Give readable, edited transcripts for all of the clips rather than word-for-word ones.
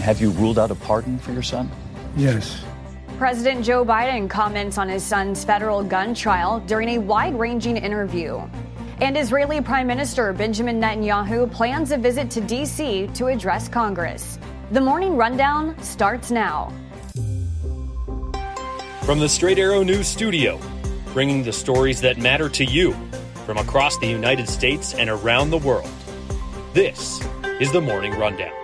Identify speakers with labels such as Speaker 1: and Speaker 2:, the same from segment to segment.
Speaker 1: And have you ruled out a pardon for your son?
Speaker 2: Yes.
Speaker 3: President Joe Biden comments on his son's federal gun trial during a wide-ranging interview. And Israeli Prime Minister Benjamin Netanyahu plans a visit to D.C. to address Congress. The Morning Rundown starts now.
Speaker 4: From the Straight Arrow News Studio, bringing the stories that matter to you from across the United States and around the world. This is the Morning Rundown.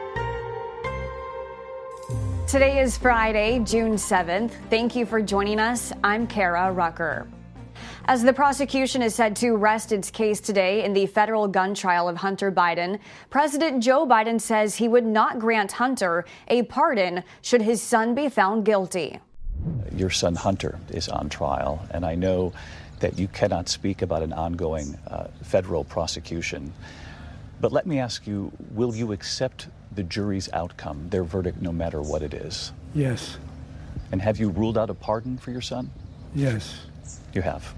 Speaker 3: Today is Friday, June 7th. Thank you for joining us. I'm Kara Rucker. As the prosecution is set to rest its case today in the federal gun trial of Hunter Biden, President Joe Biden says he would not grant Hunter a pardon should his son be found guilty.
Speaker 1: Your son Hunter is on trial, and I know that you cannot speak about an ongoing federal prosecution. But let me ask you, will you accept the jury's outcome, their verdict, no matter what it is?
Speaker 2: Yes.
Speaker 1: And have you ruled out a pardon for your son?
Speaker 2: Yes.
Speaker 1: You have.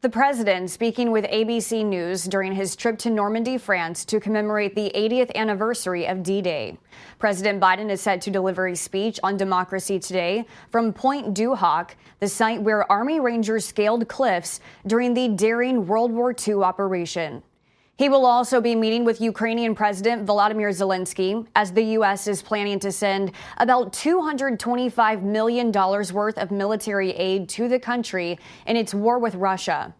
Speaker 3: The president speaking with ABC News during his trip to Normandy, France to commemorate the 80th anniversary of D-Day. President Biden is set to deliver a speech on democracy today from Point du Hoc, the site where Army Rangers scaled cliffs during the daring World War II operation. He will also be meeting with Ukrainian President Volodymyr Zelensky as the U.S. is planning to send about $225 million worth of military aid to the country in its war with Russia.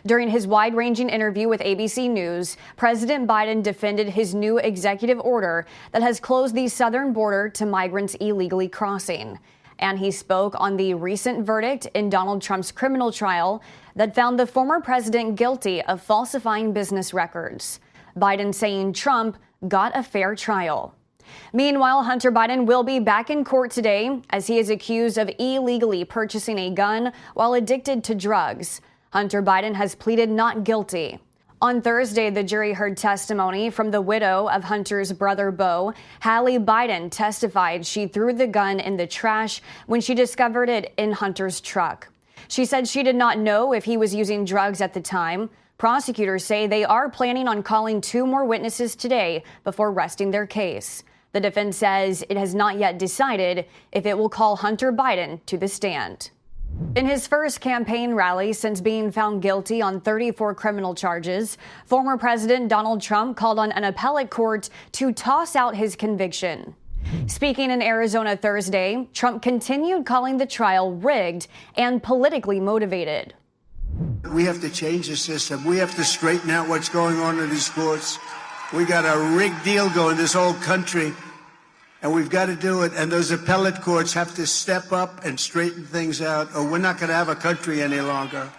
Speaker 3: During his wide-ranging interview with ABC News, President Biden defended his new executive order that has closed the southern border to migrants illegally crossing. And he spoke on the recent verdict in Donald Trump's criminal trial that found the former president guilty of falsifying business records. Biden saying Trump got a fair trial. Meanwhile, Hunter Biden will be back in court today as he is accused of illegally purchasing a gun while addicted to drugs. Hunter Biden has pleaded not guilty. On Thursday, the jury heard testimony from the widow of Hunter's brother, Beau. Hallie Biden testified she threw the gun in the trash when she discovered it in Hunter's truck. She said she did not know if he was using drugs at the time. Prosecutors say they are planning on calling 2 more witnesses today before resting their case. The defense says it has not yet decided if it will call Hunter Biden to the stand. In his first campaign rally since being found guilty on 34 criminal charges, former President Donald Trump called on an appellate court to toss out his conviction. Speaking in Arizona Thursday, Trump continued calling the trial rigged and politically motivated.
Speaker 5: We have to change the system. We have to straighten out what's going on in these courts. We got a rigged deal going this whole country. And we've got to do it. And those appellate courts have to step up and straighten things out, or we're not going to have a country any longer.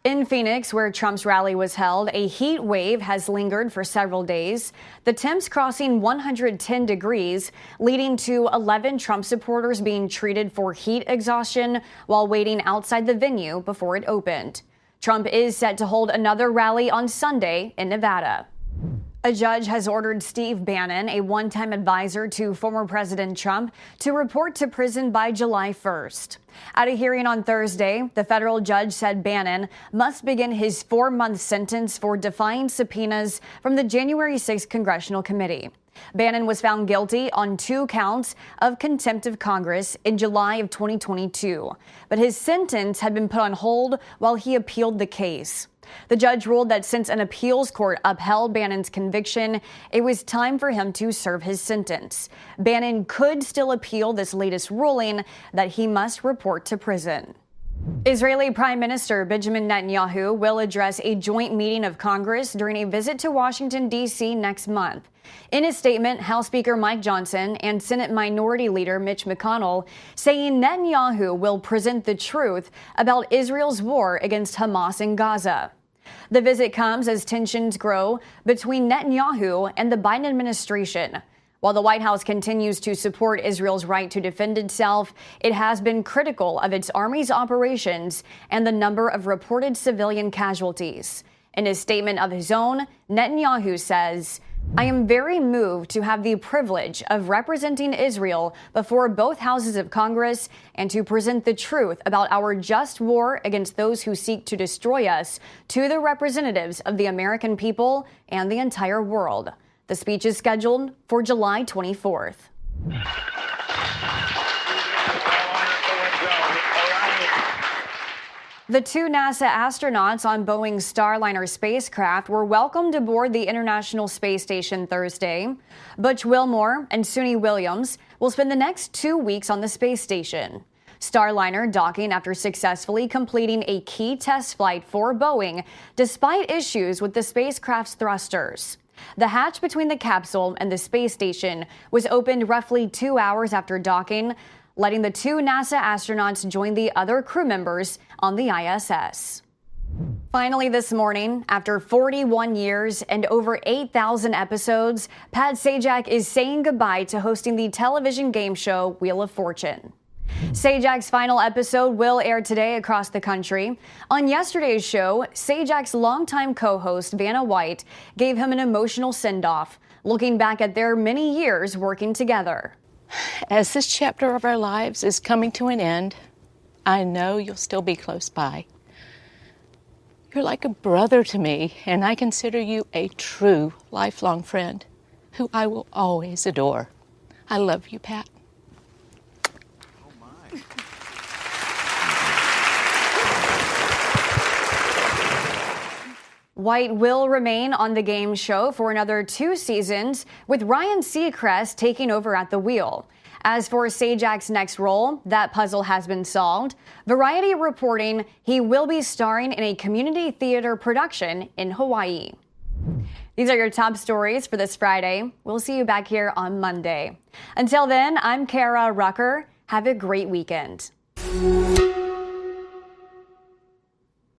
Speaker 3: In Phoenix, where Trump's rally was held, a heat wave has lingered for several days. The temps crossing 110 degrees, leading to 11 Trump supporters being treated for heat exhaustion while waiting outside the venue before it opened. Trump is set to hold another rally on Sunday in Nevada. A judge has ordered Steve Bannon, a one-time advisor to former President Trump, to report to prison by July 1st. At a hearing on Thursday, the federal judge said Bannon must begin his 4-month sentence for defying subpoenas from the January 6th Congressional Committee. Bannon was found guilty on 2 counts of contempt of Congress in July of 2022, but his sentence had been put on hold while he appealed the case. The judge ruled that since an appeals court upheld Bannon's conviction, it was time for him to serve his sentence. Bannon could still appeal this latest ruling that he must report to prison. Israeli Prime Minister Benjamin Netanyahu will address a joint meeting of Congress during a visit to Washington, D.C. next month. In his statement, House Speaker Mike Johnson and Senate Minority Leader Mitch McConnell saying Netanyahu will present the truth about Israel's war against Hamas in Gaza. The visit comes as tensions grow between Netanyahu and the Biden administration. While the White House continues to support Israel's right to defend itself, it has been critical of its army's operations and the number of reported civilian casualties. In a statement of his own, Netanyahu says, "I am very moved to have the privilege of representing Israel before both houses of Congress and to present the truth about our just war against those who seek to destroy us to the representatives of the American people and the entire world." The speech is scheduled for July 24th. The two NASA astronauts on Boeing's Starliner spacecraft were welcomed aboard the International Space Station Thursday. Butch Wilmore and Suni Williams will spend the next 2 weeks on the space station. Starliner docking after successfully completing a key test flight for Boeing, despite issues with the spacecraft's thrusters. The hatch between the capsule and the space station was opened roughly 2 hours after docking, letting the two NASA astronauts join the other crew members on the ISS. Finally this morning, after 41 years and over 8,000 episodes, Pat Sajak is saying goodbye to hosting the television game show Wheel of Fortune. Sajak's final episode will air today across the country. On yesterday's show, Sajak's longtime co-host Vanna White gave him an emotional send-off, looking back at their many years working together.
Speaker 2: As this chapter of our lives is coming to an end, I know you'll still be close by. You're like a brother to me, and I consider you a true lifelong friend who I will always adore. I love you, Pat.
Speaker 3: White will remain on the game show for another 2 seasons, with Ryan Seacrest taking over at the wheel. As for Sajak's next role, that puzzle has been solved. Variety reporting he will be starring in a community theater production in Hawaii. These are your top stories for this Friday. We'll see you back here on Monday. Until then, I'm Kara Rucker. Have a great weekend.